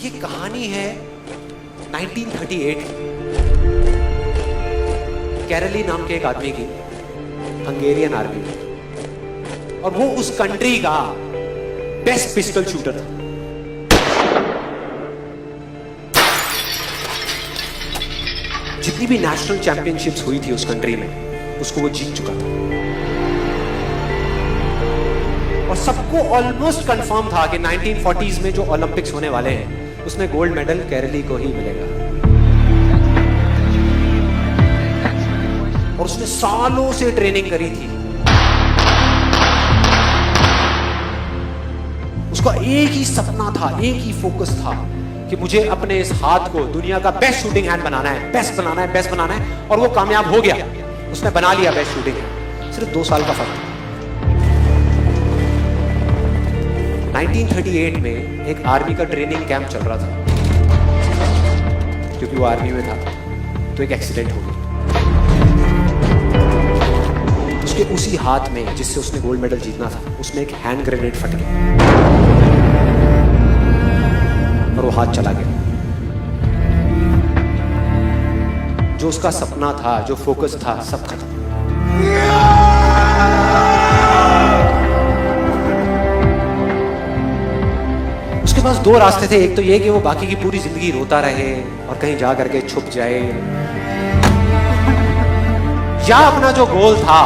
ये कहानी है 1938 कैरली नाम के एक आदमी की, हंगेरियन आर्मी में, और वो उस कंट्री का बेस्ट पिस्टल शूटर था। जितनी भी नेशनल चैंपियनशिप्स हुई थी उस कंट्री में, उसको वो जीत चुका था। और सबको ऑलमोस्ट कंफर्म था कि 1940s में जो ओलंपिक्स होने वाले हैं उसमें गोल्ड मेडल कैरली को ही मिलेगा। और उसने सालों से ट्रेनिंग करी थी। उसका एक ही सपना था, एक ही फोकस था कि मुझे अपने इस हाथ को दुनिया का बेस्ट शूटिंग हैंड बनाना है, बेस्ट बनाना है, बेस्ट बनाना है। और वो कामयाब हो गया, उसने बना लिया बेस्ट शूटिंग हैंड। सिर्फ 2 साल का फर्क था। 1938 में एक आर्मी का ट्रेनिंग कैंप चल रहा था, क्योंकि वो आर्मी में था, तो एक एक्सीडेंट हो गया। उसके उसी हाथ में जिससे उसने गोल्ड मेडल जीतना था, उसमें एक हैंड ग्रेनेड फट गया और वो हाथ चला गया। जो उसका सपना था, जो फोकस था, सब खत्म। उसके पास 2 रास्ते थे। एक तो ये कि वो बाकी की पूरी जिंदगी रोता रहे और कहीं जा करके छुप जाए, या अपना जो गोल था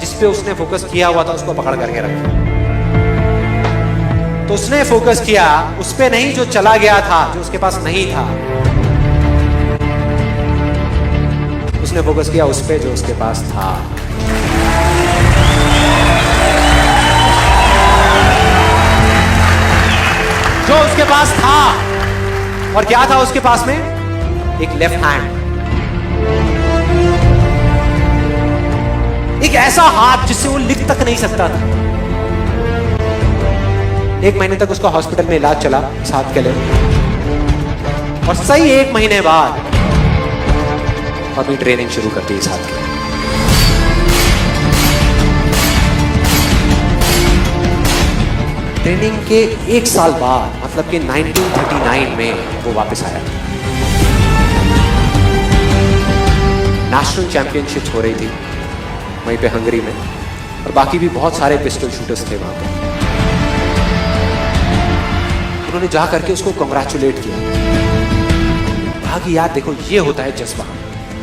जिस पे उसने फोकस किया हुआ था उसको पकड़ करके रखे। तो उसने फोकस किया उस पे नहीं जो चला गया था, जो उसके पास नहीं था। उसने फोकस किया उस पे जो उसके पास था। जो उसके पास था, और क्या था उसके पास में? एक लेफ्ट हैंड, एक ऐसा हाथ जिससे वो लिख तक नहीं सकता था। 1 महीने तक उसका हॉस्पिटल में इलाज चला इस हाथ के लिए, और सही 1 महीने बाद अपनी ट्रेनिंग शुरू करती इस हाथ के लिए। ट्रेनिंग के 1 साल बाद, मतलब कि 1939 में वो वापस आया। नेशनल चैंपियनशिप्स हो रही थी वहीं पे हंगरी में, और बाकी भी बहुत सारे पिस्टल शूटर्स थे वहां पे। उन्होंने जा करके उसको कांग्रेचुलेट किया, कहा कि यार देखो, ये होता है जज्बा,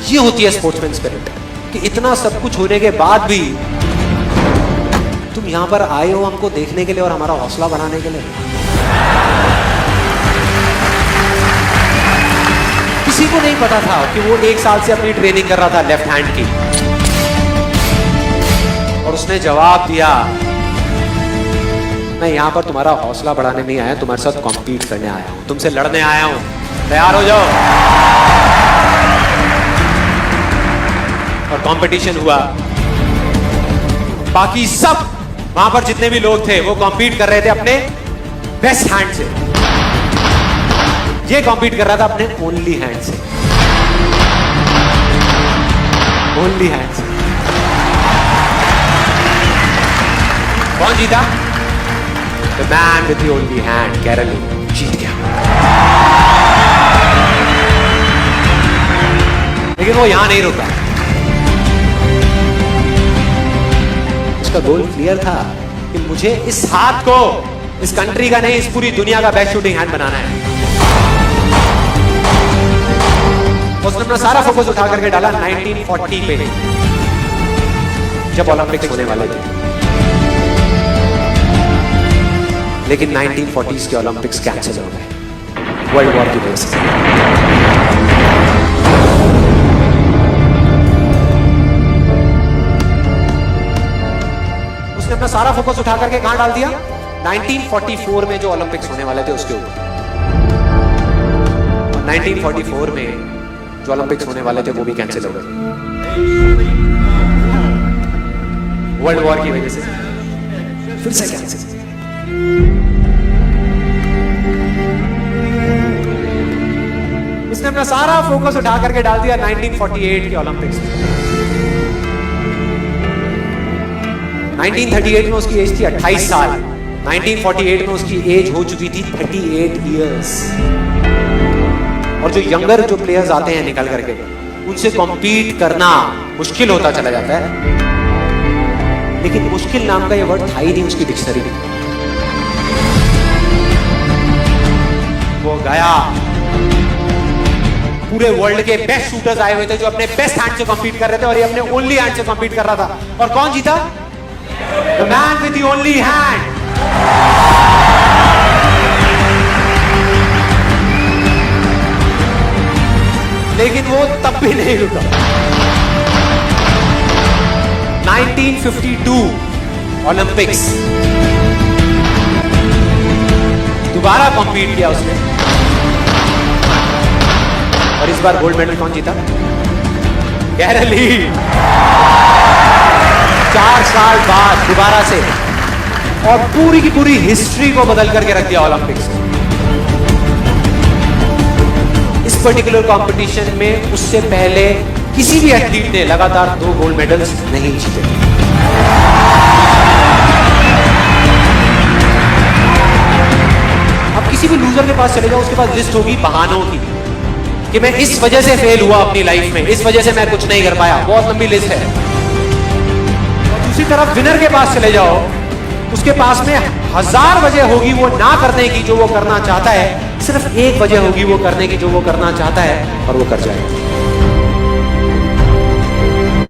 ये होती है स्पोर्ट्समैन स्पिरिट, कि इतना सब कुछ होने के बाद भी तुम यहां पर आए हो हमको देखने के लिए और हमारा हौसला बढ़ाने के लिए। किसी को नहीं पता था कि वो 1 साल से अपनी ट्रेनिंग कर रहा था लेफ्ट हैंड की, और उसने जवाब दिया, मैं यहां पर तुम्हारा हौसला बढ़ाने नहीं आया, तुम्हारे साथ कॉम्पीट करने आया हूं, तुमसे लड़ने आया हूं, तैयार हो जाओ। और कंपटीशन हुआ। बाकी सब वहां पर जितने भी लोग थे वो कॉम्पीट कर रहे थे अपने बेस्ट हैंड से। ये कॉम्पीट कर रहा था अपने ओनली हैंड से, ओनली हैंड से। कौन जीता? The man with the only hand, Kairali जीत गया। लेकिन वो यहां नहीं रुका। उसका गोल क्लियर था कि मुझे इस हाथ को, इस कंट्री का नहीं, इस पूरी दुनिया का बेस्ट शूटिंग हैंड बनाना है। उसने अपना सारा फोकस उठा करके डाला 1940 पे, जब ओलंपिक्स होने वाले थे। लेकिन 1940s के ओलंपिक्स कैंसिल हो गए वर्ल्ड वॉर की वजह से। उसने अपना सारा फोकस उठा करके कहां डाल दिया? 1944 में जो ओलंपिक्स होने वाले थे उसके ऊपर। और 1944 में जो ओलंपिक्स होने वाले थे वो भी कैंसिल हो गए वर्ल्ड वॉर की वजह से। फिर से कैंसिल। उसने अपना सारा फोकस उठा करके डाल दिया 1948 के ओलंपिक्स में। 1938 में उसकी एज थी 28 साल, 1948 में उसकी एज हो चुकी थी 38 इयर्स। और जो यंगर जो प्लेयर्स आते हैं निकल करके, उनसे कॉम्पीट करना मुश्किल होता चला जाता है। लेकिन मुश्किल नाम का ये वर्ड था ही नहीं उसकी डिक्शनरी में। वो गया, पूरे वर्ल्ड के बेस्ट शूटर्स आए हुए थे जो अपने बेस्ट हैंड से कॉम्पीट कर रहे थे, और ये अपने ओनली हैंड से कॉम्पीट कर रहा था। और कौन जीता? The man with the only hand. लेकिन वो तब भी नहीं रुका। 1952 ओलंपिक्स, दोबारा कॉम्पीट किया उसने, और इस बार गोल्ड मेडल कौन जीता? गैरल ली। 4 साल बाद दोबारा से, और पूरी की पूरी हिस्ट्री को बदल करके रख दिया ओलंपिक्स। इस पर्टिकुलर कंपटीशन में उससे पहले किसी भी एथलीट ने लगातार 2 गोल्ड मेडल्स नहीं जीते। अब किसी भी लूजर के पास चले जाओ, उसके पास लिस्ट होगी बहानों की कि मैं इस वजह से फेल हुआ अपनी लाइफ में, इस वजह से मैं कुछ नहीं कर पाया। बहुत लंबी लिस्ट है। और दूसरी तरफ विनर के पास चले जाओ, उसके पास में 1000 वजह होगी वो ना करने की जो वो करना चाहता है, सिर्फ एक वजह होगी वो करने की जो वो करना चाहता है, और वो कर जाएगा।